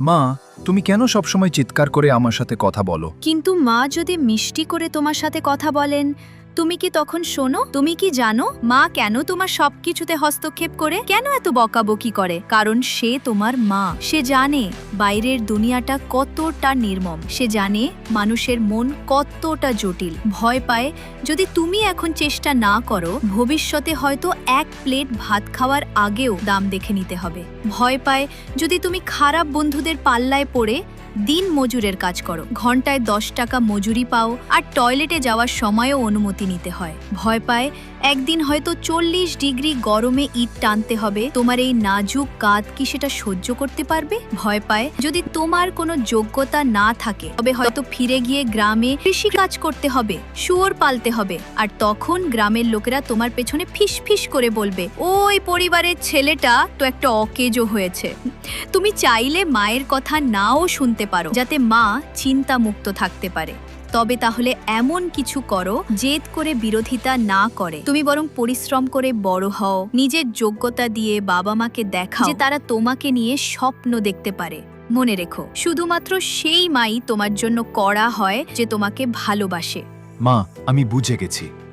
মা, তুমি কেন সবসময় চিৎকার করে আমার সাথে কথা বলো? কিন্তু মা যদি মিষ্টি করে তোমার সাথে কথা বলেন, তুমি কি তখন শোনো? তুমি কি জানো মা কেন তোমার সবকিছুতে হস্তক্ষেপ করে, কেন এত বকাবকি করে? কারণ সে তোমার মা। সে জানে বাইরের দুনিয়াটা কতটা নির্মম, সে জানে মানুষের মন কতটা জটিল। ভয় পায় যদি তুমি এখন চেষ্টা না করো, ভবিষ্যতে হয়তো এক প্লেট ভাত খাওয়ার আগেও দাম দেখে নিতে হবে। ভয় পায় যদি তুমি খারাপ বন্ধুদের পাল্লায় পড়ে দিন মজুরের কাজ করো, ঘন্টায় 10 টাকা মজুরি পাও, আর টয়লেটে যাওয়ার সময়ও অনুমতি নিতে হয়। ভয় পায় একদিন হয়তো 40 ডিগ্রি গরমে ইট টানতে হবে, তোমার এই নাজুক কাঁধ কি সেটা সহ্য করতে পারবে? ভয় পায় যদি তোমার কোনো যোগ্যতা না থাকে, তবে হয়তো ফিরে গিয়ে গ্রামে কৃষি কাজ করতে হবে, শুয়োর পালতে হবে, আর তখন গ্রামের লোকেরা তোমার পেছনে ফিস ফিস করে বলবে, ওই পরিবারের ছেলেটা তো একটা অকেজো হয়েছে। তুমি চাইলে মায়ের কথা নাও শুনতে পারো, যাতে মা চিন্তামুক্ত থাকতে পারে। তবে তাহলে এমন কিছু করো জেদ করে বিরোধিতা না করে, তুমি বরং পরিশ্রম করে বড় হও, নিজের যোগ্যতা দিয়ে বাবা মাকে দেখাও যে তারা তোমাকে নিয়ে স্বপ্ন দেখতে পারে। মনে রেখো, শুধুমাত্র সেই মাই তোমার জন্য কড়া হয় যে তোমাকে ভালোবাসে। মা, আমি বুঝে গেছি।